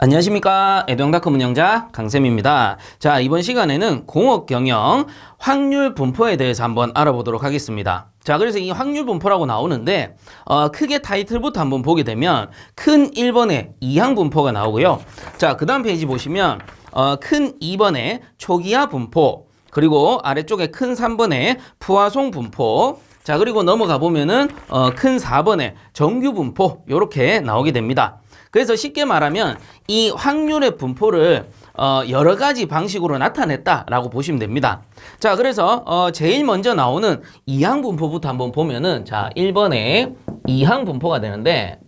안녕하십니까. 에듀앙닷컴 운영자 강쌤입니다. 자, 이번 시간에는 공업 경영 확률 분포에 대해서 한번 알아보도록 하겠습니다. 자, 그래서 이 확률 분포라고 나오는데 크게 타이틀부터 한번 보게 되면 큰 1번에 이항 분포가 나오고요. 자, 그 다음 페이지 보시면 큰 2번에 초기화 분포, 그리고 아래쪽에 큰 3번에 부하송 분포, 자, 그리고 넘어가 보면은 큰 4번에 정규 분포 이렇게 나오게 됩니다. 그래서 쉽게 말하면 이 확률의 분포를 여러 가지 방식으로 나타냈다라고 보시면 됩니다. 자, 그래서 제일 먼저 나오는 이항 분포부터 한번 보면은, 자, 1번에 이항 분포가 되는데,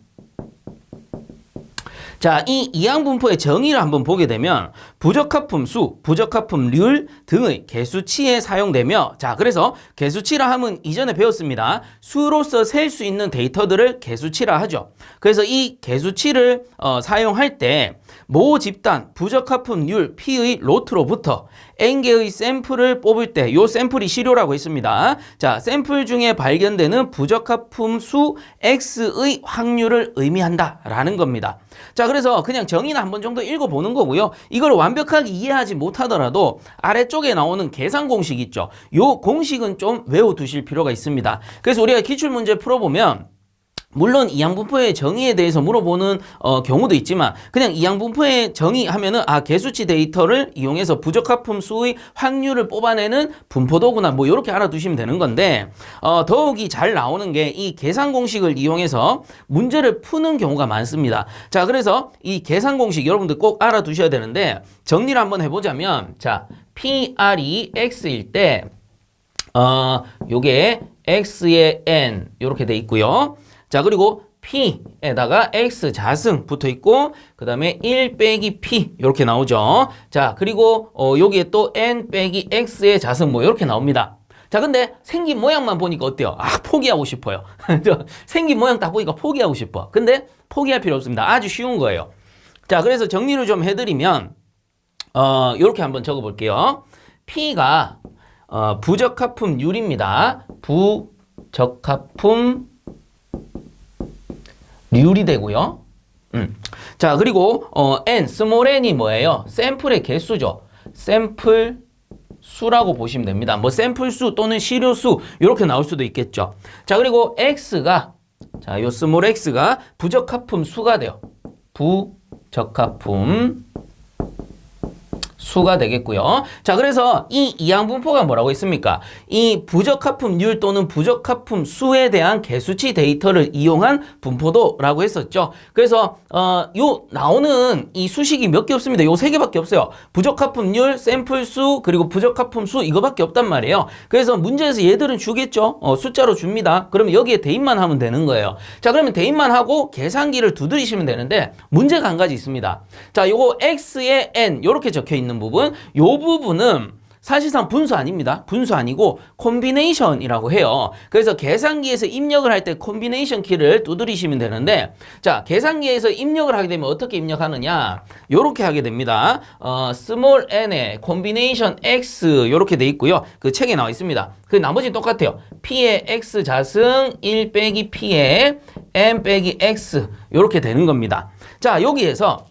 자, 이 이항 분포의 정의를 한번 보게 되면 부적합품 수, 부적합품률 등의 계수치에 사용되며, 자, 그래서 계수치라 하면 이전에 배웠습니다. 수로서 셀 수 있는 데이터들을 계수치라 하죠. 그래서 이 계수치를 사용할 때 모 집단 부적합품률 P의 로트로부터 N개의 샘플을 뽑을 때 이 샘플이 시료라고 했습니다. 자, 샘플 중에 발견되는 부적합품 수 X의 확률을 의미한다라는 겁니다. 자, 그래서 그냥 정의는 한번 정도 읽어보는 거고요. 이걸 완벽하게 이해하지 못하더라도 아래쪽에 나오는 계산 공식 있죠. 이 공식은 좀 외워두실 필요가 있습니다. 그래서 우리가 기출문제 풀어보면 물론 이항분포의 정의에 대해서 물어보는 경우도 있지만 그냥 이항분포의 정의하면은 계수치 데이터를 이용해서 부적합품 수의 확률을 뽑아내는 분포도구나 뭐 이렇게 알아두시면 되는 건데 더욱이 잘 나오는 게 이 계산 공식을 이용해서 문제를 푸는 경우가 많습니다. 자, 그래서 이 계산 공식 여러분들 꼭 알아두셔야 되는데 정리를 한번 해보자면, 자, PR이 X일 때 요게 X의 N 이렇게 돼 있고요. 자, 그리고 P에다가 X 자승 붙어 있고, 그 다음에 1 빼기 P 이렇게 나오죠. 자, 그리고 여기에 또 N 빼기 X의 자승 뭐 이렇게 나옵니다. 자, 근데 생긴 모양만 보니까 어때요? 포기하고 싶어요. 생긴 모양 딱 보니까 포기하고 싶어. 근데 포기할 필요 없습니다. 아주 쉬운 거예요. 자, 그래서 정리를 좀 해드리면 이렇게 한번 적어볼게요. P가 부적합품률입니다. 부적합품 률이 되고요. 자, 그리고 n, 스몰 n이 뭐예요? 샘플의 개수죠. 샘플 수라고 보시면 됩니다. 뭐 샘플 수 또는 시료 수 이렇게 나올 수도 있겠죠. 자, 그리고 x가, 자, 요 스몰 x가 부적합품 수가 돼요. 부적합품 수가 되겠고요. 자, 그래서 이 이항 분포가 뭐라고 했습니까? 이 부적합품률 또는 부적합품 수에 대한 계수치 데이터를 이용한 분포도라고 했었죠. 그래서 요 나오는 이 수식이 몇 개 없습니다. 요 세 개밖에 없어요. 부적합품률, 샘플 수, 그리고 부적합품 수 이거밖에 없단 말이에요. 그래서 문제에서 얘들은 주겠죠. 숫자로 줍니다. 그러면 여기에 대입만 하면 되는 거예요. 자, 그러면 대입만 하고 계산기를 두드리시면 되는데 문제가 한 가지 있습니다. 자, 요거 X의 N 요렇게 적혀 있는 부분, 요 부분은 사실상 분수 아닙니다. 분수 아니고 콤비네이션이라고 해요. 그래서 계산기에서 입력을 할 때 콤비네이션 키를 두드리시면 되는데, 자, 계산기에서 입력을 하게 되면 어떻게 입력하느냐, 요렇게 하게 됩니다. 스몰 n에 콤비네이션 x 요렇게 돼 있고요. 그 책에 나와 있습니다. 그 나머지는 똑같아요. p의 x 자승 1 빼기 p의 n 빼기 x 요렇게 되는 겁니다. 자, 여기에서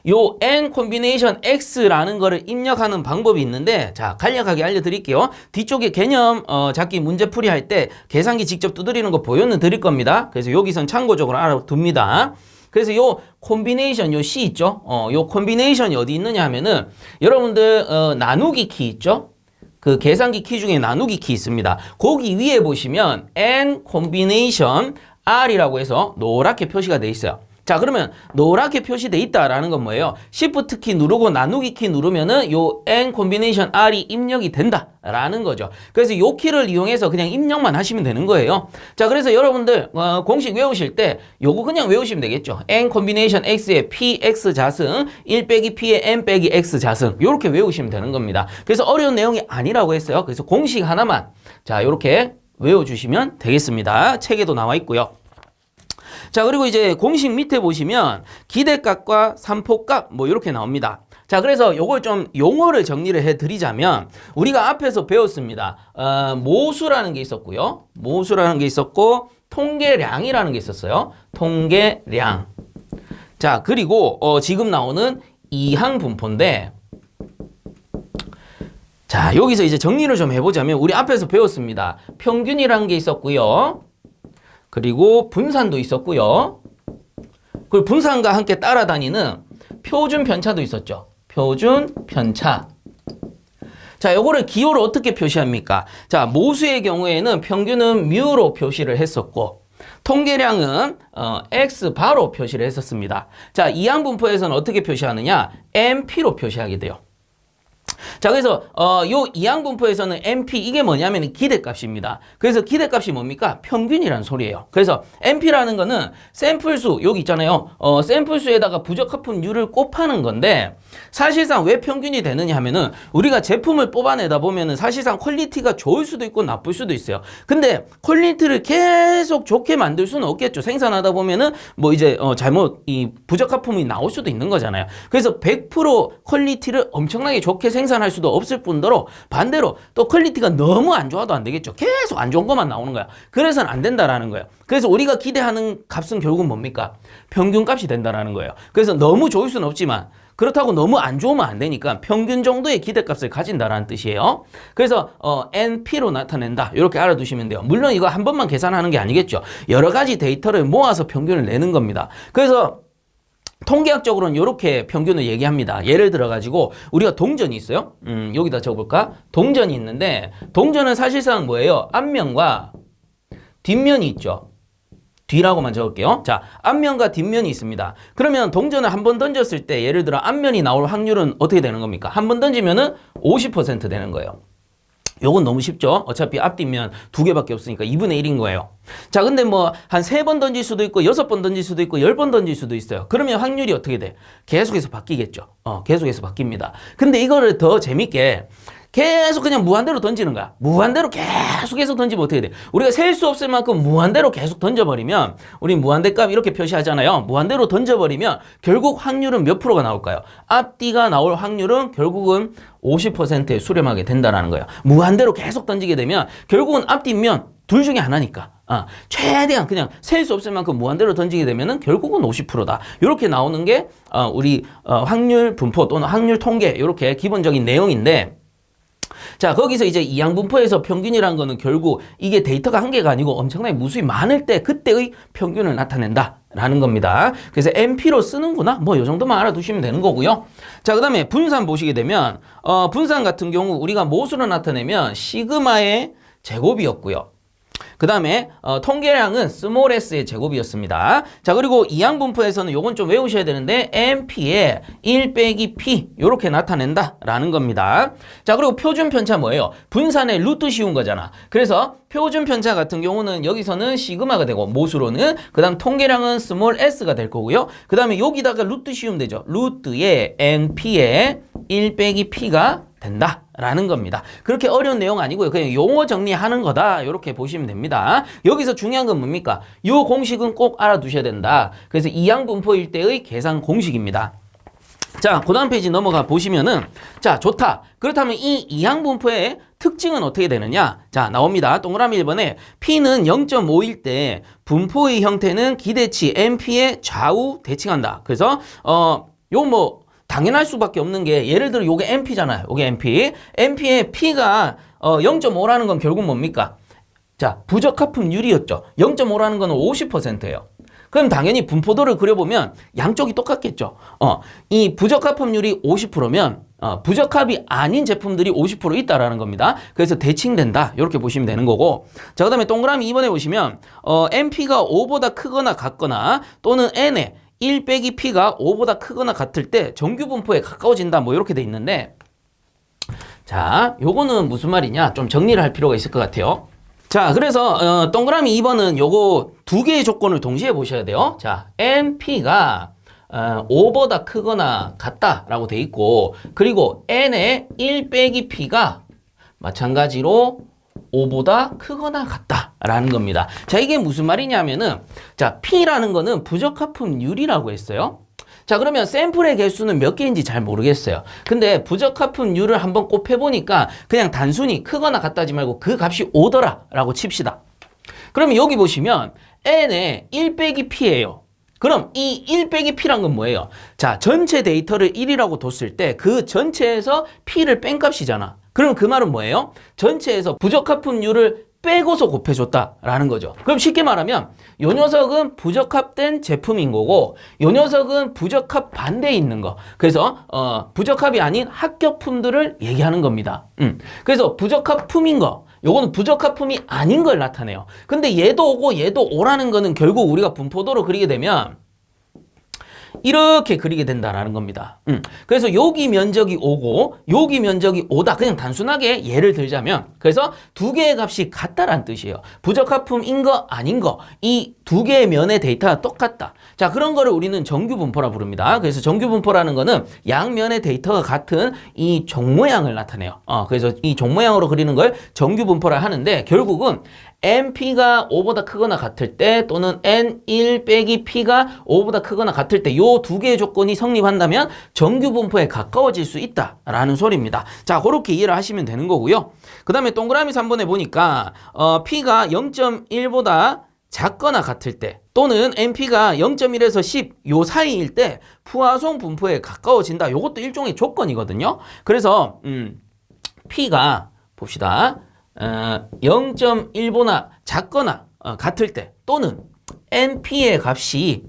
요 n 콤비네이션 x라는 거를 입력하는 방법이 있는데, 자, 간략하게 알려드릴게요. 뒤쪽에 개념 잡기 문제풀이 할 때 계산기 직접 두드리는 거 보여는 드릴 겁니다. 그래서 여기선 참고적으로 알아둡니다. 그래서 요 콤비네이션 요 C 있죠? 요 콤비네이션이 어디 있느냐 하면은 여러분들 나누기 키 있죠? 그 계산기 키 중에 나누기 키 있습니다. 거기 위에 보시면 n 콤비네이션 R이라고 해서 노랗게 표시가 돼 있어요. 자, 그러면 노랗게 표시돼 있다라는 건 뭐예요? Shift 키 누르고 나누기 키 누르면은 요 N 콤비네이션 R이 입력이 된다라는 거죠. 그래서 요 키를 이용해서 그냥 입력만 하시면 되는 거예요. 자, 그래서 여러분들 공식 외우실 때 요거 그냥 외우시면 되겠죠. N 콤비네이션 X의 PX 자승 1 빼기 P의 N 빼기 X 자승 요렇게 외우시면 되는 겁니다. 그래서 어려운 내용이 아니라고 했어요. 그래서 공식 하나만 자, 요렇게 외워주시면 되겠습니다. 책에도 나와 있고요. 자, 그리고 이제 공식 밑에 보시면 기대값과 산포값 뭐 이렇게 나옵니다. 자, 그래서 요걸 좀 용어를 정리를 해드리자면 우리가 앞에서 배웠습니다. 모수라는 게 있었고요. 모수라는 게 있었고 통계량이라는 게 있었어요. 통계량. 자, 그리고 지금 나오는 이항 분포인데, 자, 여기서 이제 정리를 좀 해보자면 우리 앞에서 배웠습니다. 평균이라는 게 있었고요. 그리고 분산도 있었고요. 그리고 분산과 함께 따라다니는 표준 편차도 있었죠. 표준 편차. 자, 요거를 기호를 어떻게 표시합니까? 자, 모수의 경우에는 평균은 뮤로 표시를 했었고, 통계량은 X 바로 표시를 했었습니다. 자, 이항 분포에서는 어떻게 표시하느냐? MP로 표시하게 돼요. 자, 그래서 요 이항 분포에서는 MP 이게 뭐냐면 기대값입니다. 그래서 기대값이 뭡니까? 평균이라는 소리예요. 그래서 MP라는 거는 샘플수 여기 있잖아요. 샘플수에다가 부적합품률을 곱하는 건데, 사실상 왜 평균이 되느냐 하면은 우리가 제품을 뽑아내다 보면은 사실상 퀄리티가 좋을 수도 있고 나쁠 수도 있어요. 근데 퀄리티를 계속 좋게 만들 수는 없겠죠. 생산하다 보면은 뭐 이제 잘못 이 부적합품이 나올 수도 있는 거잖아요. 그래서 100% 퀄리티를 엄청나게 좋게 생산할 수도 없을 뿐더러 반대로 또 퀄리티가 너무 안 좋아도 안 되겠죠. 계속 안 좋은 것만 나오는 거야. 그래서는 안 된다라는 거예요. 그래서 우리가 기대하는 값은 결국은 뭡니까? 평균값이 된다라는 거예요. 그래서 너무 좋을 수는 없지만 그렇다고 너무 안 좋으면 안 되니까 평균 정도의 기대값을 가진다라는 뜻이에요. 그래서 NP로 나타낸다. 이렇게 알아두시면 돼요. 물론 이거 한 번만 계산하는 게 아니겠죠. 여러 가지 데이터를 모아서 평균을 내는 겁니다. 그래서 통계학적으로는 이렇게 평균을 얘기합니다. 예를 들어가지고 우리가 동전이 있어요. 여기다 적어볼까? 동전이 있는데 동전은 사실상 뭐예요? 앞면과 뒷면이 있죠. 뒤라고만 적을게요. 자, 앞면과 뒷면이 있습니다. 그러면 동전을 한 번 던졌을 때 예를 들어 앞면이 나올 확률은 어떻게 되는 겁니까? 한 번 던지면은 50% 되는 거예요. 요건 너무 쉽죠? 어차피 앞뒷면 두 개밖에 없으니까 2분의 1인 거예요. 자, 근데 뭐 한 3번 던질 수도 있고 6번 던질 수도 있고 10번 던질 수도 있어요. 그러면 확률이 어떻게 돼? 계속해서 바뀌겠죠. 계속해서 바뀝니다. 근데 이거를 더 재밌게 계속 그냥 무한대로 던지는 거야. 무한대로 계속해서 던지면 어떻게 돼? 우리가 셀 수 없을 만큼 무한대로 계속 던져버리면, 우리 무한대값 이렇게 표시하잖아요. 무한대로 던져버리면 결국 확률은 몇 프로가 나올까요? 앞뒤가 나올 확률은 결국은 50%에 수렴하게 된다는 거예요. 무한대로 계속 던지게 되면 결국은 앞뒷면 둘 중에 하나니까. 최대한 그냥 셀 수 없을 만큼 무한대로 던지게 되면은 결국은 50%다. 이렇게 나오는 게 우리 확률 분포 또는 확률 통계 이렇게 기본적인 내용인데, 자, 거기서 이제 이항 분포에서 평균이라는 거는 결국 이게 데이터가 한 개가 아니고 엄청나게 무수히 많을 때 그때의 평균을 나타낸다라는 겁니다. 그래서 MP로 쓰는구나. 뭐 이 정도만 알아두시면 되는 거고요. 자, 그다음에 분산 보시게 되면 분산 같은 경우 우리가 모수로 나타내면 시그마의 제곱이었고요. 그 다음에 통계량은 스몰 s의 제곱이었습니다. 자, 그리고 이항 분포에서는 요건 좀 외우셔야 되는데 MP에 1 빼기 P 요렇게 나타낸다라는 겁니다. 자, 그리고 표준 편차 뭐예요? 분산의 루트 씌운 거잖아. 그래서 표준 편차 같은 경우는 여기서는 시그마가 되고 모수로는, 그 다음 통계량은 스몰 s가 될 거고요. 그 다음에 여기다가 루트 씌우면 되죠. 루트에 NP에 1 빼기 P가 된다라는 겁니다. 그렇게 어려운 내용 아니고요. 그냥 용어 정리하는 거다. 이렇게 보시면 됩니다. 여기서 중요한 건 뭡니까? 이 공식은 꼭 알아두셔야 된다. 그래서 이항 분포일 때의 계산 공식입니다. 자, 그 다음 페이지 넘어가 보시면은, 자, 좋다. 그렇다면 이 이항 분포의 특징은 어떻게 되느냐? 자, 나옵니다. 동그라미 1번에 P는 0.5일 때 분포의 형태는 기대치 MP의 좌우 대칭한다. 그래서 요 뭐 당연할 수밖에 없는 게, 예를 들어 요게 MP잖아요. 요게 MP. MP의 P가 0.5라는 건 결국 뭡니까? 자, 부적합품률이었죠. 0.5라는 건 50%예요. 그럼 당연히 분포도를 그려보면 양쪽이 똑같겠죠. 이 부적합품률이 50%면 부적합이 아닌 제품들이 50% 있다라는 겁니다. 그래서 대칭된다. 이렇게 보시면 되는 거고. 자, 그 다음에 동그라미 2번에 보시면 MP가 5보다 크거나 같거나 또는 N에 1 빼기 P가 5보다 크거나 같을 때 정규 분포에 가까워진다. 뭐 이렇게 돼 있는데, 자, 요거는 무슨 말이냐? 좀 정리를 할 필요가 있을 것 같아요. 자, 그래서 동그라미 2번은 요거 두 개의 조건을 동시에 보셔야 돼요. 자, NP가 5보다 크거나 같다라고 돼 있고, 그리고 N의 1 빼기 P가 마찬가지로 5보다 크거나 같다라는 겁니다. 자, 이게 무슨 말이냐면은, 자, P라는 거는 부적합품률이라고 했어요. 자, 그러면 샘플의 개수는 몇 개인지 잘 모르겠어요. 근데 부적합품률을 한번 곱해보니까 그냥 단순히 크거나 같다지 말고 그 값이 5더라 라고 칩시다. 그러면 여기 보시면 N의 1 빼기 P예요. 그럼 이 1 빼기 P란 건 뭐예요? 자, 전체 데이터를 1이라고 뒀을 때 그 전체에서 P를 뺀 값이잖아. 그럼 그 말은 뭐예요? 전체에서 부적합품률을 빼고서 곱해줬다라는 거죠. 그럼 쉽게 말하면 요 녀석은 부적합된 제품인 거고 요 녀석은 부적합 반대에 있는 거. 그래서 부적합이 아닌 합격품들을 얘기하는 겁니다. 그래서 부적합품인 거 요거는 부적합품이 아닌 걸 나타내요. 근데 얘도 오고 얘도 오라는 거는 결국 우리가 분포도로 그리게 되면 이렇게 그리게 된다라는 겁니다. 그래서 여기 면적이 5고 여기 면적이 5다. 그냥 단순하게 예를 들자면 그래서 두 개의 값이 같다라는 뜻이에요. 부적합품인 거 아닌 거 이 두 개의 면의 데이터가 똑같다. 자, 그런 거를 우리는 정규 분포라 부릅니다. 그래서 정규 분포라는 거는 양면의 데이터가 같은 이 종 모양을 나타내요. 그래서 이 종 모양으로 그리는 걸 정규 분포라 하는데 결국은 NP가 5보다 크거나 같을 때 또는 N1 빼기 P가 5보다 크거나 같을 때 요 두 개의 조건이 성립한다면 정규 분포에 가까워질 수 있다라는 소리입니다. 자, 그렇게 이해를 하시면 되는 거고요. 그 다음에 동그라미 3번에 보니까 P가 0.1보다 작거나 같을 때 또는 NP가 0.1에서 10 요 사이일 때 푸아송 분포에 가까워진다. 요것도 일종의 조건이거든요. 그래서 P가 봅시다. 0.1보다 작거나 같을 때 또는 NP의 값이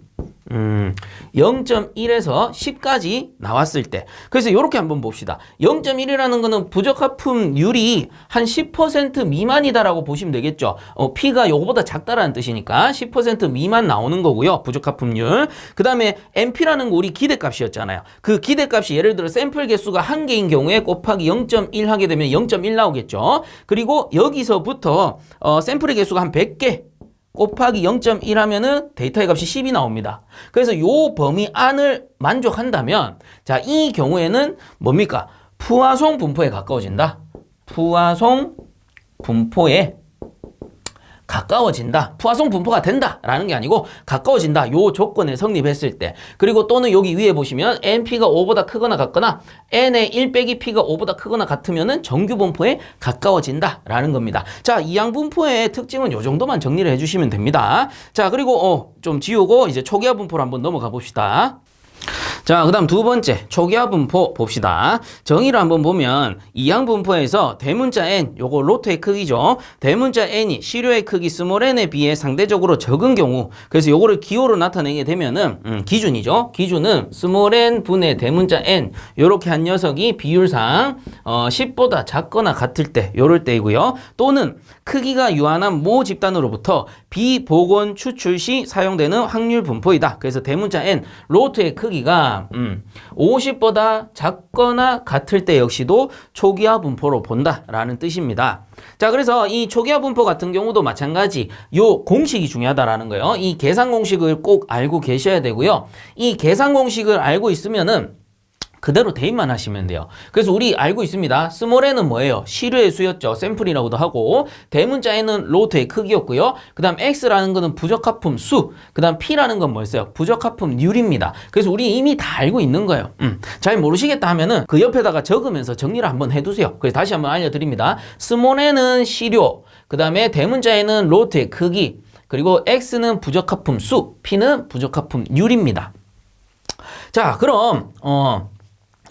0.1에서 10까지 나왔을 때 그래서 이렇게 한번 봅시다. 0.1이라는 거는 부적합품률이 한 10% 미만이다라고 보시면 되겠죠. P가 요거보다 작다라는 뜻이니까 10% 미만 나오는 거고요. 부적합품률. 그 다음에 NP라는 거 우리 기대값이었잖아요. 그 기대값이 예를 들어 샘플 개수가 1개인 경우에 곱하기 0.1 하게 되면 0.1 나오겠죠. 그리고 여기서부터 샘플의 개수가 한 100개 곱하기 0.1 하면은 데이터의 값이 10이 나옵니다. 그래서 요 범위 안을 만족한다면 자, 이 경우에는 뭡니까? 푸아송 분포에 가까워진다. 푸아송 분포에 가까워진다. 푸아송 분포가 된다라는 게 아니고 가까워진다. 요 조건에 성립했을 때. 그리고 또는 여기 위에 보시면 NP가 5보다 크거나 같거나 N의 1 빼기 P가 5보다 크거나 같으면은 정규 분포에 가까워진다라는 겁니다. 자, 이항 분포의 특징은 요 정도만 정리를 해주시면 됩니다. 자, 그리고 좀 지우고 이제 초기화 분포로 한번 넘어가 봅시다. 자, 그 다음 두 번째 초기화 분포 봅시다. 정의를 한번 보면 이항 분포에서 대문자 n 요거 로트의 크기죠. 대문자 n이 시료의 크기 스몰 n에 비해 상대적으로 적은 경우 그래서 요거를 기호로 나타내게 되면은 기준이죠. 기준은 스몰 n 분의 대문자 n 요렇게 한 녀석이 비율상 10보다 작거나 같을 때 요럴 때이고요. 또는 크기가 유한한 모 집단으로부터 비복원 추출 시 사용되는 확률 분포이다. 그래서 대문자 n 로트의 크기가 50보다 작거나 같을 때 역시도 초기화 분포로 본다라는 뜻입니다. 자, 그래서 이 초기화 분포 같은 경우도 마찬가지 요 공식이 중요하다라는 거예요. 이 계산 공식을 꼭 알고 계셔야 되고요. 이 계산 공식을 알고 있으면은 그대로 대입만 하시면 돼요. 그래서 우리 알고 있습니다. 스몰 n은 뭐예요? 시류의 수였죠. 샘플이라고도 하고 대문자 n은 로트의 크기였고요. 그 다음 x라는 거는 부적합품 수, 그 다음 p라는 건 뭐였어요? 부적합품률입니다. 그래서 우리 이미 다 알고 있는 거예요. 잘 모르시겠다 하면은 그 옆에다가 적으면서 정리를 한번 해두세요. 그래서 다시 한번 알려드립니다. 스몰 n은 시료, 그 다음에 대문자 n은 로트의 크기, 그리고 x는 부적합품 수, p는 부적합품률입니다. 자, 그럼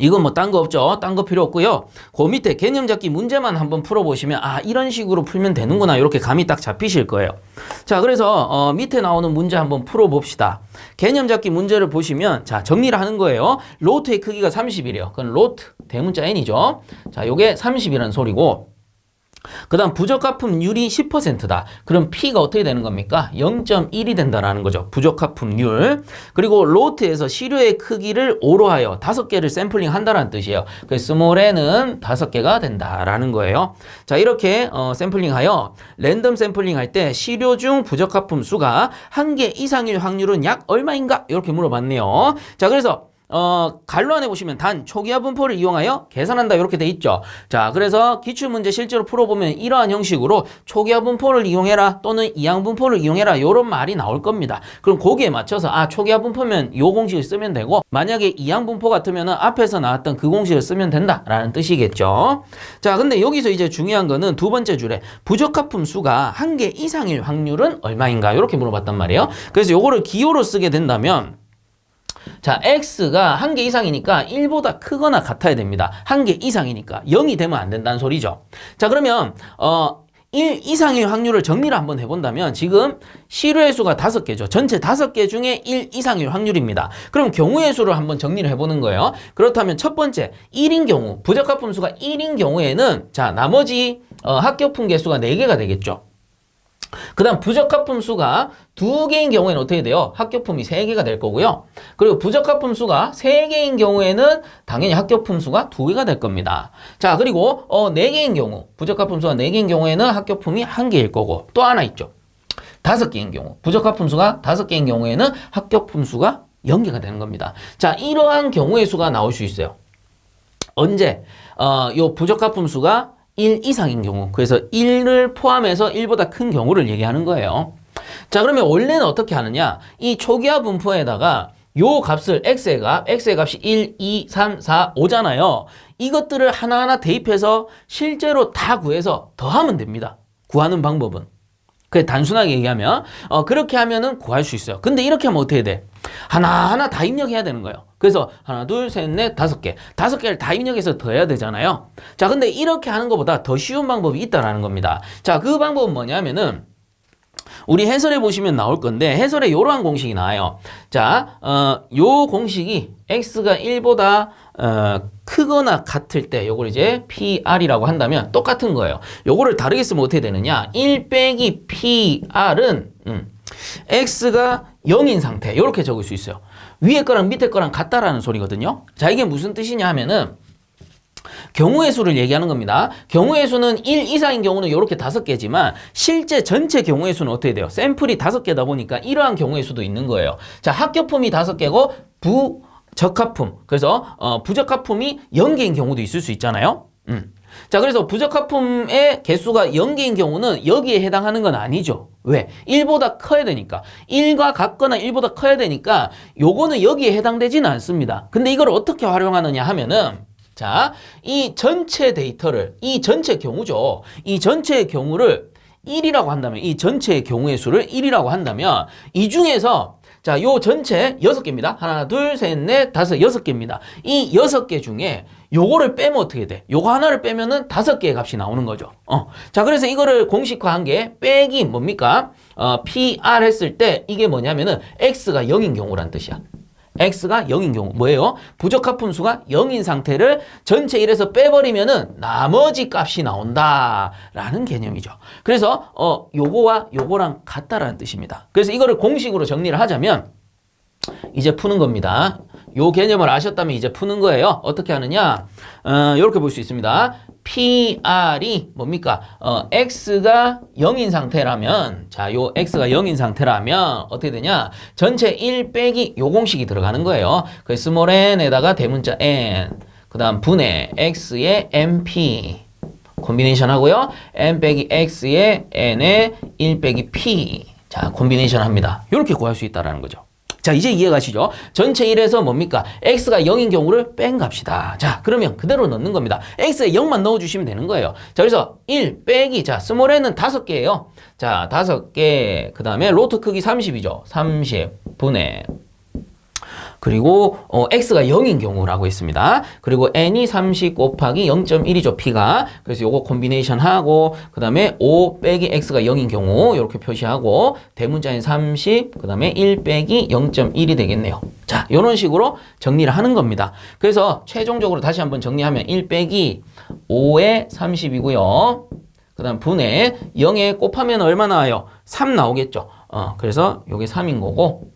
이건 뭐 딴 거 없죠. 딴 거 필요 없고요. 그 밑에 개념 잡기 문제만 한번 풀어보시면 이런 식으로 풀면 되는구나 이렇게 감이 딱 잡히실 거예요. 자, 그래서 밑에 나오는 문제 한번 풀어봅시다. 개념 잡기 문제를 보시면 자, 정리를 하는 거예요. 로트의 크기가 30이래요. 그건 로트 대문자 n이죠. 자, 요게 30이라는 소리고 그 다음 부적합품률이 10%다. 그럼 P가 어떻게 되는 겁니까? 0.1이 된다라는 거죠. 부적합품률. 그리고 로트에서 시료의 크기를 5로 하여 5개를 샘플링 한다라는 뜻이에요. 그래서 스몰 n은 5개가 된다라는 거예요. 자, 이렇게 샘플링하여 랜덤 샘플링 할 때 시료 중 부적합품 수가 1개 이상일 확률은 약 얼마인가? 이렇게 물어봤네요. 자, 그래서 갈로 안에 보시면 단 초기화 분포를 이용하여 계산한다 이렇게 돼 있죠. 자, 그래서 기출문제 실제로 풀어보면 이러한 형식으로 초기화 분포를 이용해라 또는 이항 분포를 이용해라 이런 말이 나올 겁니다. 그럼 거기에 맞춰서 초기화 분포면 요 공식을 쓰면 되고 만약에 이항 분포 같으면 앞에서 나왔던 그 공식을 쓰면 된다라는 뜻이겠죠. 자, 근데 여기서 이제 중요한 거는 두 번째 줄에 부적합품 수가 1개 이상일 확률은 얼마인가 이렇게 물어봤단 말이에요. 그래서 요거를 기호로 쓰게 된다면 자, x가 1개 이상이니까 1보다 크거나 같아야 됩니다. 1개 이상이니까 0이 되면 안 된다는 소리죠. 자, 그러면 1 이상의 확률을 정리를 한번 해본다면 지금 실외의 수가 5개죠. 전체 5개 중에 1 이상의 확률입니다. 그럼 경우의 수를 한번 정리를 해보는 거예요. 그렇다면 첫 번째 1인 경우, 부적합품 수가 1인 경우에는 자, 나머지 합격품 개수가 4개가 되겠죠. 그 다음 부적합품 수가 2개인 경우에는 어떻게 돼요? 합격품이 3개가 될 거고요. 그리고 부적합품 수가 3개인 경우에는 당연히 합격품 수가 2개가 될 겁니다. 자, 그리고 4개인 경우, 부적합품 수가 4개인 경우에는 합격품이 1개일 거고 또 하나 있죠. 5개인 경우, 부적합품 수가 5개인 경우에는 합격품 수가 0개가 되는 겁니다. 자, 이러한 경우의 수가 나올 수 있어요. 언제? 요 부적합품 수가 1 이상인 경우, 그래서 1을 포함해서 1보다 큰 경우를 얘기하는 거예요. 자, 그러면 원래는 어떻게 하느냐? 이 초기화 분포에다가 요 값을 x의 값이 1, 2, 3, 4, 5잖아요. 이것들을 하나하나 대입해서 실제로 다 구해서 더하면 됩니다. 구하는 방법은. 그게 단순하게 얘기하면 그렇게 하면은 구할 수 있어요. 근데 이렇게 하면 어떻게 돼? 하나하나 다 입력해야 되는 거예요. 그래서 하나, 둘, 셋, 넷, 5개. 5개를 다 입력해서 더해야 되잖아요. 자, 근데 이렇게 하는 것보다 더 쉬운 방법이 있다라는 겁니다. 자, 그 방법은 뭐냐면은 우리 해설에 보시면 나올 건데 해설에 이러한 공식이 나와요. 자, 요 공식이 x가 1보다 크거나 같을 때 요걸 이제 PR이라고 한다면 똑같은 거예요. 요거를 다르게 쓰면 어떻게 되느냐? 1 빼기 PR은 x가 0인 상태 이렇게 적을 수 있어요. 위에 거랑 밑에 거랑 같다라는 소리거든요. 자, 이게 무슨 뜻이냐 하면은 경우의 수를 얘기하는 겁니다. 경우의 수는 1 이상인 경우는 이렇게 5개지만 실제 전체 경우의 수는 어떻게 돼요? 샘플이 5개다 보니까 이러한 경우의 수도 있는 거예요. 자, 합격품이 5개고 부적합품, 그래서 부적합품이 0개인 경우도 있을 수 있잖아요. 자, 그래서 부적합품의 개수가 0개인 경우는 여기에 해당하는 건 아니죠. 왜? 1보다 커야 되니까. 1과 같거나 1보다 커야 되니까 요거는 여기에 해당되지는 않습니다. 근데 이걸 어떻게 활용하느냐 하면은 자, 이 전체 데이터를, 이 전체 경우죠. 이 전체의 경우를 1이라고 한다면, 이 전체의 경우의 수를 1이라고 한다면, 이 중에서, 자, 요 전체 6개입니다. 하나, 둘, 셋, 넷, 다섯, 6개입니다. 이 6개 중에 요거를 빼면 어떻게 돼? 요거 하나를 빼면은 5개의 값이 나오는 거죠. 자, 그래서 이거를 공식화한 게 빼기 뭡니까? PR 했을 때 이게 뭐냐면은 x가 0인 경우란 뜻이야. x가 0인 경우 뭐예요? 부적합품 수가 0인 상태를 전체 1에서 빼버리면은 나머지 값이 나온다라는 개념이죠. 그래서 요거와 요거랑 같다라는 뜻입니다. 그래서 이거를 공식으로 정리를 하자면 이제 푸는 겁니다. 요 개념을 아셨다면 이제 푸는 거예요. 어떻게 하느냐? 이렇게 볼 수 있습니다. PR이 뭡니까? X가 0인 상태라면, 자, 요 X가 0인 상태라면 어떻게 되냐? 전체 1 빼기 요 공식이 들어가는 거예요. 그 스몰 n에다가 대문자 n, 그 다음 분의 X의 MP, 콤비네이션 하고요. n 빼기 X의 n의 1 빼기 P. 자, 콤비네이션 합니다. 이렇게 구할 수 있다라는 거죠. 자, 이제 이해가시죠? 전체 1에서 뭡니까? x가 0인 경우를 뺀 값이다. 자, 그러면 그대로 넣는 겁니다. x에 0만 넣어주시면 되는 거예요. 자, 그래서 1 빼기, 자, 스몰 n은 5개예요. 자, 5개, 그 다음에 로트 크기 30이죠. 30 분의, 그리고 x가 0인 경우라고 했습니다. 그리고 n이 30 곱하기 0.1이죠, p가. 그래서 요거 콤비네이션 하고, 그 다음에 5 빼기 x가 0인 경우 이렇게 표시하고, 대문자인 30, 그 다음에 1 빼기 0.1이 되겠네요. 자, 요런 식으로 정리를 하는 겁니다. 그래서 최종적으로 다시 한번 정리하면 1 빼기 5에 30이고요. 그 다음 분의 0에 곱하면 얼마 나와요? 3 나오겠죠. 그래서 요게 3인 거고,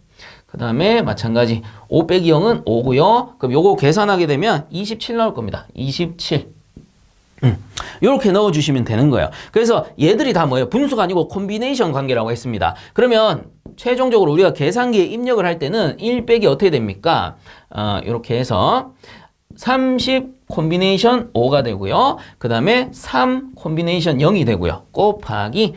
그 다음에 마찬가지 5 빼기 0은 5고요. 그럼 요거 계산하게 되면 27 나올 겁니다. 27. 이렇게 넣어주시면 되는 거예요. 그래서 얘들이 다 뭐예요? 분수가 아니고 콤비네이션 관계라고 했습니다. 그러면 최종적으로 우리가 계산기에 입력을 할 때는 1 빼기 어떻게 됩니까? 이렇게 해서 30 콤비네이션 5가 되고요. 그 다음에 3 콤비네이션 0이 되고요. 곱하기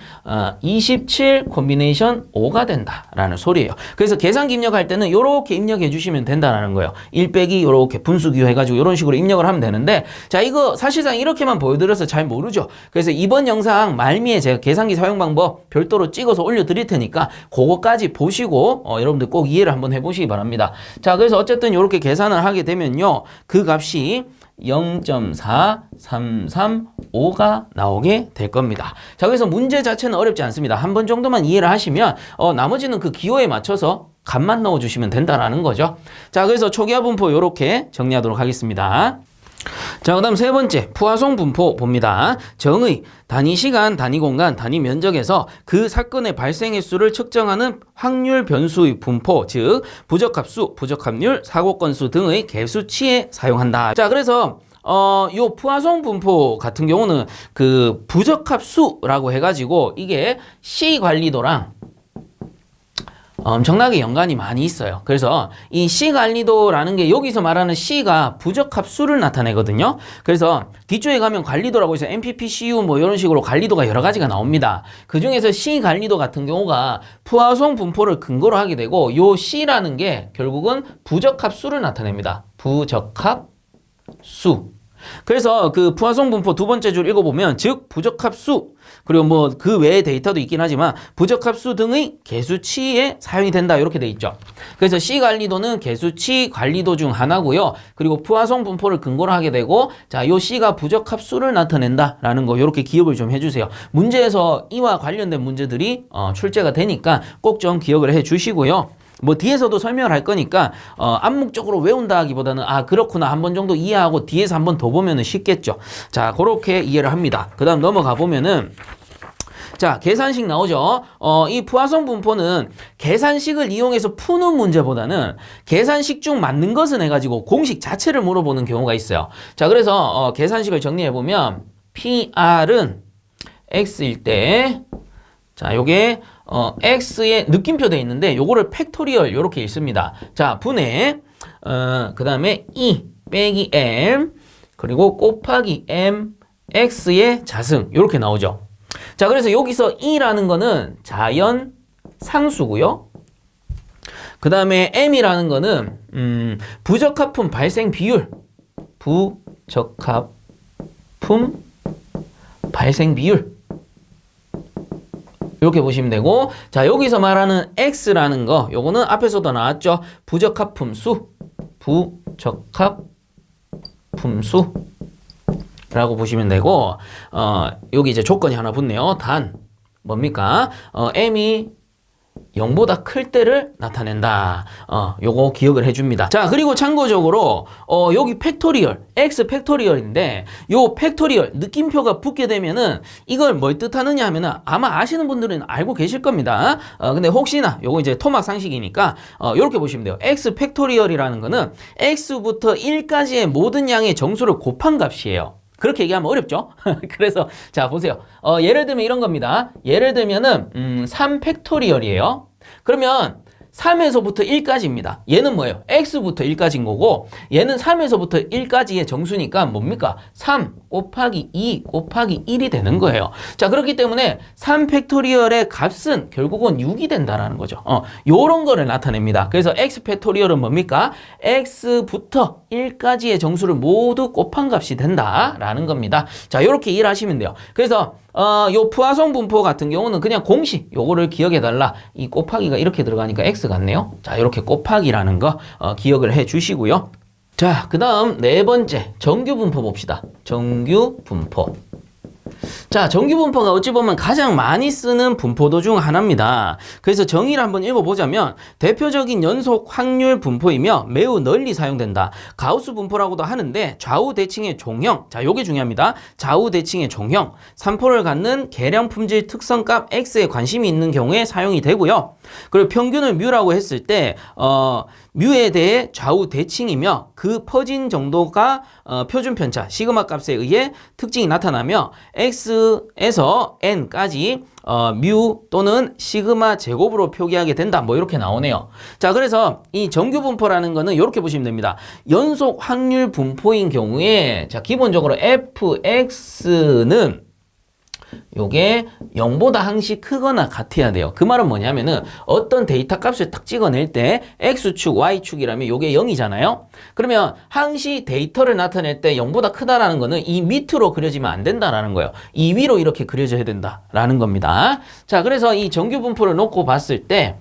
27 콤비네이션 5가 된다라는 소리예요. 그래서 계산기 입력할 때는 이렇게 입력해 주시면 된다라는 거예요. 1 빼기 이렇게 분수 기호해가지고 이런 식으로 입력을 하면 되는데, 자, 이거 사실상 이렇게만 보여드려서 잘 모르죠. 그래서 이번 영상 말미에 제가 계산기 사용 방법 별도로 찍어서 올려드릴 테니까 그거까지 보시고 여러분들 꼭 이해를 한번 해보시기 바랍니다. 자, 그래서 어쨌든 이렇게 계산을 하게 되면요, 그 값이 0.4335가 나오게 될 겁니다. 자, 그래서 문제 자체는 어렵지 않습니다. 한 번 정도만 이해를 하시면 나머지는 그 기호에 맞춰서 값만 넣어주시면 된다라는 거죠. 자, 그래서 초기화 분포 이렇게 정리하도록 하겠습니다. 자, 그 다음 세 번째 푸아송 분포 봅니다. 정의, 단위 시간, 단위 공간, 단위 면적에서 그 사건의 발생 횟수를 측정하는 확률 변수의 분포, 즉 부적합수, 부적합률, 사고 건수 등의 개수치에 사용한다. 자, 그래서 요 푸아송 분포 같은 경우는 그 부적합수라고 해가지고 이게 C 관리도랑 엄청나게 연관이 많이 있어요. 그래서 이 C 관리도라는 게 여기서 말하는 C가 부적합수를 나타내거든요. 그래서 뒤쪽에 가면 관리도라고 해서 MPPCU 뭐 이런 식으로 관리도가 여러 가지가 나옵니다. 그 중에서 C 관리도 같은 경우가 푸아송 분포를 근거로 하게 되고, 요 C라는 게 결국은 부적합수를 나타냅니다. 부적합수. 그래서 그 푸아송 분포 두 번째 줄 읽어보면, 즉 부적합수, 그리고 뭐 그 외의 데이터도 있긴 하지만 부적합수 등의 개수치에 사용이 된다, 이렇게 돼 있죠. 그래서 C 관리도는 개수치 관리도 중 하나고요. 그리고 푸아송 분포를 근거로 하게 되고, 자, 요 C가 부적합수를 나타낸다라는 거 이렇게 기억을 좀 해주세요. 문제에서 이와 관련된 문제들이 출제가 되니까 꼭 좀 기억을 해주시고요. 뭐 뒤에서도 설명을 할 거니까 암묵적으로 외운다 하기보다는 그렇구나 한 번 정도 이해하고 뒤에서 한 번 더 보면은 쉽겠죠. 자, 그렇게 이해를 합니다. 그 다음 넘어가 보면은, 자, 계산식 나오죠. 이 푸아송 분포는 계산식을 이용해서 푸는 문제보다는 계산식 중 맞는 것은 해가지고 공식 자체를 물어보는 경우가 있어요. 자, 그래서 계산식을 정리해보면 PR은 X일 때, 자, 요게 X에 느낌표 돼 있는데 요거를 팩토리얼 요렇게 읽습니다. 자, 분해, 그 다음에 E 빼기 M, 그리고 곱하기 M, X의 자승 요렇게 나오죠. 자, 그래서 여기서 E라는 거는 자연 상수고요. 그 다음에 M이라는 거는 부적합품 발생 비율, 부적합품 발생 비율 이렇게 보시면 되고, 자, 여기서 말하는 X라는 거, 요거는 앞에서도 나왔죠. 부적합품 수, 부적합품 수라고 보시면 되고, 여기 이제 조건이 하나 붙네요. 단, 뭡니까? M이 0보다 클 때를 나타낸다. 요거 기억을 해줍니다. 자, 그리고 참고적으로 여기 팩토리얼, X 팩토리얼인데 요 팩토리얼 느낌표가 붙게 되면은 이걸 뭘 뜻하느냐 하면은 아마 아시는 분들은 알고 계실 겁니다. 근데 혹시나 요거 이제 토막 상식이니까 요렇게 보시면 돼요. X 팩토리얼이라는 거는 X부터 1까지의 모든 양의 정수를 곱한 값이에요. 그렇게 얘기하면 어렵죠? 그래서 자, 보세요. 예를 들면 이런 겁니다. 예를 들면은 3 팩토리얼이에요. 그러면 3에서부터 1까지입니다. 얘는 뭐예요? X부터 1까지인 거고, 얘는 3에서부터 1까지의 정수니까 뭡니까? 3 곱하기 2 곱하기 1이 되는 거예요. 자, 그렇기 때문에 3 팩토리얼의 값은 결국은 6이 된다라는 거죠. 요런 거를 나타냅니다. 그래서 X 팩토리얼은 뭡니까? X부터 1까지의 정수를 모두 곱한 값이 된다라는 겁니다. 자, 요렇게 이해를 하시면 돼요. 그래서 요 푸아송 분포 같은 경우는 그냥 공식 요거를 기억해 달라. 이 곱하기가 이렇게 들어가니까 X 같네요. 자, 이렇게 곱하기라는 거 기억을 해 주시고요. 자, 그 다음 네 번째 정규 분포 봅시다. 정규 분포. 자, 정규분포가 어찌 보면 가장 많이 쓰는 분포도 중 하나입니다. 그래서 정의를 한번 읽어보자면 대표적인 연속 확률 분포이며 매우 널리 사용된다. 가우스 분포라고도 하는데 좌우 대칭의 종형, 자, 요게 중요합니다. 좌우 대칭의 종형, 산포를 갖는 계량 품질 특성값 x에 관심이 있는 경우에 사용이 되고요. 그리고 평균을 뮤라고 했을 때 뮤에 대해 좌우 대칭이며 그 퍼진 정도가 표준 편차 시그마 값에 의해 특징이 나타나며 x에서 n까지 뮤 또는 시그마 제곱으로 표기하게 된다. 뭐 이렇게 나오네요. 자, 그래서 이 정규 분포라는 거는 이렇게 보시면 됩니다. 연속 확률 분포인 경우에 자, 기본적으로 fx는 요게 0보다 항시 크거나 같아야 돼요. 그 말은 뭐냐면은 어떤 데이터 값을 딱 찍어낼 때 x축, y축이라면 요게 0이잖아요. 그러면 항시 데이터를 나타낼 때 0보다 크다라는 거는 이 밑으로 그려지면 안 된다라는 거예요. 이 위로 이렇게 그려져야 된다라는 겁니다. 자, 그래서 이 정규 분포를 놓고 봤을 때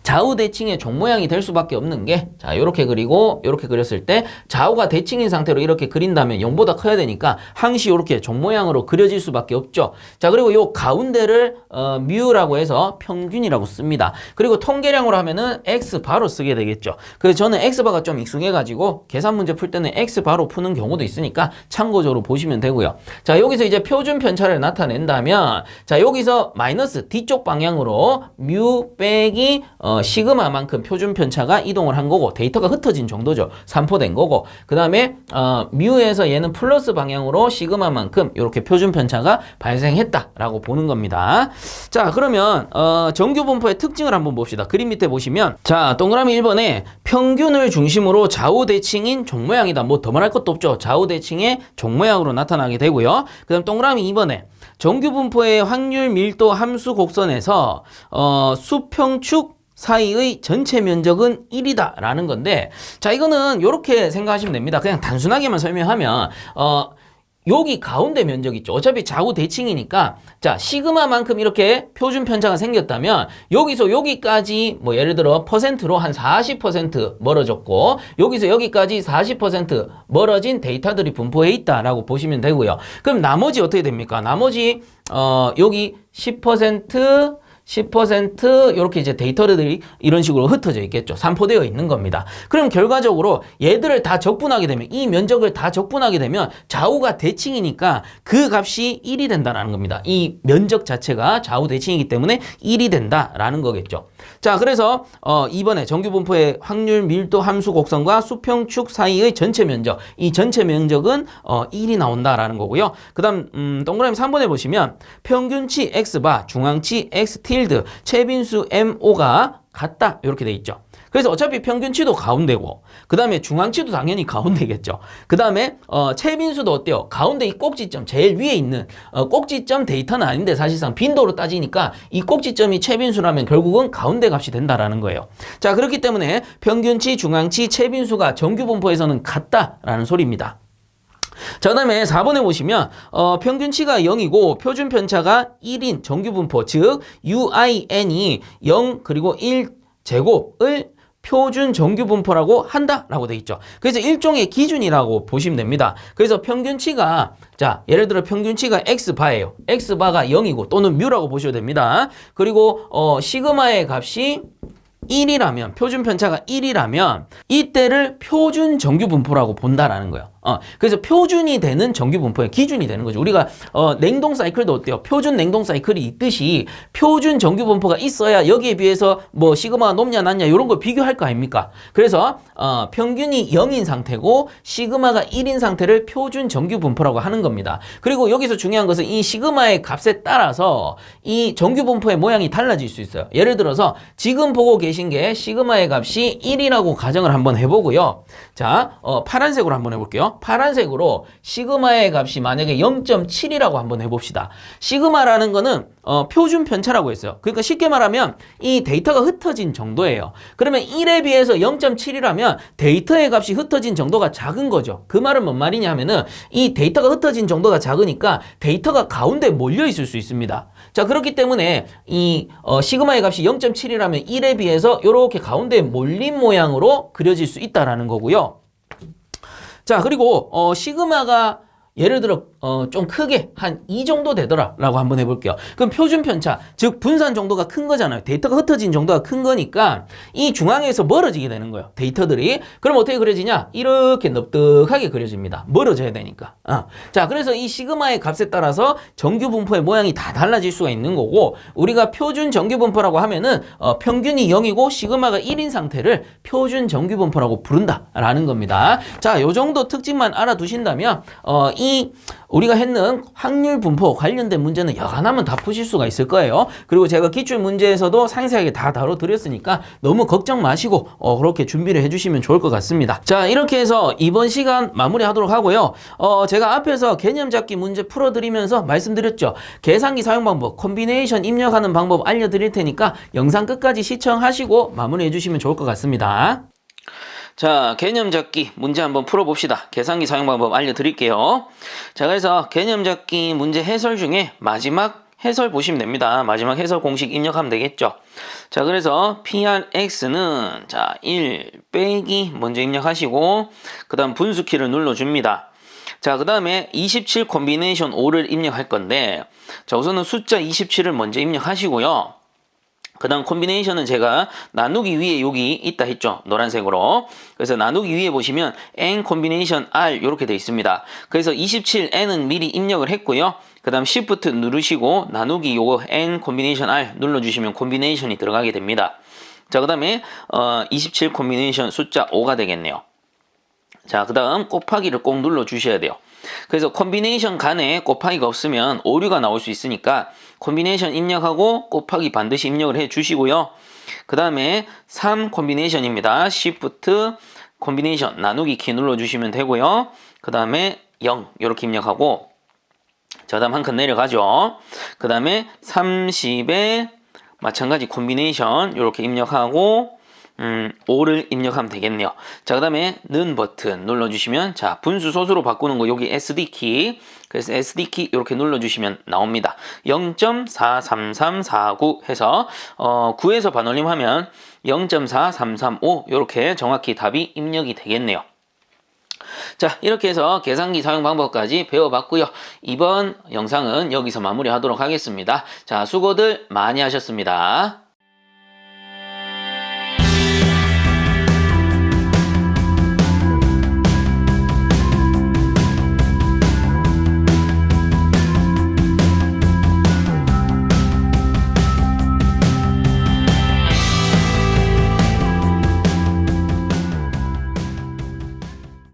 좌우 대칭의 종 모양이 될 수밖에 없는 게 자, 요렇게 그리고 요렇게 그렸을 때 좌우가 대칭인 상태로 이렇게 그린다면 0보다 커야 되니까 항시 요렇게 종 모양으로 그려질 수밖에 없죠. 자, 그리고 요 가운데를 뮤라고 해서 평균이라고 씁니다. 그리고 통계량으로 하면은 x 바로 쓰게 되겠죠. 그래서 저는 x 바가 좀 익숙해 가지고 계산 문제 풀 때는 x 바로 푸는 경우도 있으니까 참고적으로 보시면 되고요. 자, 여기서 이제 표준 편차를 나타낸다면 자, 여기서 마이너스 뒤쪽 방향으로 뮤 빼기 시그마만큼 표준 편차가 이동을 한 거고 데이터가 흩어진 정도죠. 산포된 거고 그 다음에 뮤에서 얘는 플러스 방향으로 시그마만큼 이렇게 표준 편차가 발생했다라고 보는 겁니다. 자, 그러면 정규 분포의 특징을 한번 봅시다. 그림 밑에 보시면 자, 동그라미 1번에 평균을 중심으로 좌우 대칭인 종 모양이다. 뭐 더 말할 것도 없죠. 좌우 대칭의 종 모양으로 나타나게 되고요. 그 다음 동그라미 2번에 정규 분포의 확률 밀도 함수 곡선에서 수평축 사이의 전체 면적은 1이다 라는 건데 자, 이거는 이렇게 생각하시면 됩니다. 그냥 단순하게만 설명하면 여기 가운데 면적 있죠. 어차피 좌우 대칭이니까 자, 시그마만큼 이렇게 표준 편차가 생겼다면 여기서 여기까지 뭐 예를 들어 퍼센트로 한 40% 멀어졌고 여기서 여기까지 40% 멀어진 데이터들이 분포해 있다라고 보시면 되고요. 그럼 나머지 어떻게 됩니까? 나머지 여기 10% 이렇게 이제 데이터들이 이런 식으로 흩어져 있겠죠. 산포되어 있는 겁니다. 그럼 결과적으로 얘들을 다 적분하게 되면 이 면적을 다 적분하게 되면 좌우가 대칭이니까 그 값이 1이 된다라는 겁니다. 이 면적 자체가 좌우 대칭이기 때문에 1이 된다라는 거겠죠. 자, 그래서 이번에 정규 분포의 확률 밀도 함수 곡선과 수평축 사이의 전체 면적, 이 전체 면적은 1이 나온다라는 거고요. 그다음 동그라미 3번에 보시면 평균치 x바, 중앙치 x tilde, 최빈수 mo가 같다 이렇게 돼 있죠. 그래서 어차피 평균치도 가운데고 그 다음에 중앙치도 당연히 가운데겠죠. 그 다음에 최빈수도 어때요? 가운데 이 꼭지점 제일 위에 있는 꼭지점 데이터는 아닌데 사실상 빈도로 따지니까 이 꼭지점이 최빈수라면 결국은 가운데 값이 된다라는 거예요. 자, 그렇기 때문에 평균치, 중앙치, 최빈수가 정규 분포에서는 같다라는 소리입니다. 자, 그다음에 4번에 보시면 평균치가 0이고 표준 편차가 1인 정규 분포, 즉 UIN이 0 그리고 1 제곱을 표준 정규 분포라고 한다라고 돼 있죠. 그래서 일종의 기준이라고 보시면 됩니다. 그래서 평균치가 자, 예를 들어 평균치가 x바예요. x바가 0이고 또는 뮤라고 보셔도 됩니다. 그리고 시그마의 값이 1이라면 표준 편차가 1이라면 이때를 표준 정규 분포라고 본다라는 거예요. 그래서 표준이 되는 정규 분포의 기준이 되는 거죠. 우리가 냉동 사이클도 어때요? 표준 냉동 사이클이 있듯이 표준 정규 분포가 있어야 여기에 비해서 뭐 시그마가 높냐 낮냐 이런 걸 비교할 거 아닙니까? 그래서 평균이 0인 상태고 시그마가 1인 상태를 표준 정규 분포라고 하는 겁니다. 그리고 여기서 중요한 것은 이 시그마의 값에 따라서 이 정규 분포의 모양이 달라질 수 있어요. 예를 들어서 지금 보고 계신 게 시그마의 값이 1이라고 가정을 한번 해보고요. 자, 파란색으로 한번 해볼게요. 파란색으로 시그마의 값이 만약에 0.7이라고 한번 해봅시다. 시그마라는 거는 표준 편차라고 했어요. 그러니까 쉽게 말하면 이 데이터가 흩어진 정도예요. 그러면 1에 비해서 0.7이라면 데이터의 값이 흩어진 정도가 작은 거죠. 그 말은 뭔 말이냐 하면은 이 데이터가 흩어진 정도가 작으니까 데이터가 가운데 몰려 있을 수 있습니다. 자, 그렇기 때문에 이 시그마의 값이 0.7이라면 1에 비해서 이렇게 가운데 몰린 모양으로 그려질 수 있다라는 거고요. 자, 그리고 시그마가 예를 들어 좀 크게 한 이 정도 되더라라고 한번 해볼게요. 그럼 표준 편차, 즉 분산 정도가 큰 거잖아요. 데이터가 흩어진 정도가 큰 거니까 이 중앙에서 멀어지게 되는 거예요. 데이터들이. 그럼 어떻게 그려지냐? 이렇게 넓적하게 그려집니다. 멀어져야 되니까. 자, 그래서 이 시그마의 값에 따라서 정규 분포의 모양이 다 달라질 수가 있는 거고, 우리가 표준 정규 분포라고 하면은 평균이 0이고 시그마가 1인 상태를 표준 정규 분포라고 부른다라는 겁니다. 자, 요 정도 특징만 알아두신다면 이 우리가 했는 확률 분포 관련된 문제는 여간하면 다 푸실 수가 있을 거예요. 그리고 제가 기출 문제에서도 상세하게 다 다뤄드렸으니까 너무 걱정 마시고 그렇게 준비를 해주시면 좋을 것 같습니다. 자, 이렇게 해서 이번 시간 마무리하도록 하고요. 제가 앞에서 개념 잡기 문제 풀어드리면서 말씀드렸죠. 계산기 사용 방법, 콤비네이션 입력하는 방법 알려드릴 테니까 영상 끝까지 시청하시고 마무리해 주시면 좋을 것 같습니다. 자, 개념 잡기 문제 한번 풀어봅시다. 계산기 사용 방법 알려드릴게요. 자, 그래서 개념 잡기 문제 해설 중에 마지막 해설 보시면 됩니다. 마지막 해설 공식 입력하면 되겠죠. 자, 그래서 PRX는 자 1 빼기 먼저 입력하시고 그 다음 분수키를 눌러줍니다. 자, 그 다음에 27 콤비네이션 5를 입력할 건데, 자, 우선은 숫자 27을 먼저 입력하시고요. 그 다음 콤비네이션은 제가 나누기 위에 여기 있다 했죠. 노란색으로. 그래서 나누기 위에 보시면 n 콤비네이션 r 이렇게 되어 있습니다. 그래서 27n은 미리 입력을 했고요. 그 다음 Shift 누르시고 나누기 요거 n 콤비네이션 r 눌러주시면 콤비네이션이 들어가게 됩니다. 자, 그 다음에 27 콤비네이션 숫자 5가 되겠네요. 자, 그 다음 곱하기를 꼭 눌러주셔야 돼요. 그래서 콤비네이션 간에 곱하기가 없으면 오류가 나올 수 있으니까 콤비네이션 입력하고 곱하기 반드시 입력을 해 주시고요. 그 다음에 3 콤비네이션입니다. Shift 콤비네이션 나누기 키 눌러주시면 되고요. 그 다음에 0 이렇게 입력하고, 자, 다음 한 칸 내려가죠. 그 다음에 30에 마찬가지 콤비네이션 이렇게 입력하고 5를 입력하면 되겠네요. 자, 그 다음에 는 버튼 눌러주시면, 자, 분수 소수로 바꾸는 거 여기 SD키, 그래서 SD키 이렇게 눌러주시면 나옵니다. 0.43349 해서 9에서 반올림하면 0.4335 이렇게 정확히 답이 입력이 되겠네요. 자, 이렇게 해서 계산기 사용 방법까지 배워봤고요. 이번 영상은 여기서 마무리하도록 하겠습니다. 자, 수고들 많이 하셨습니다.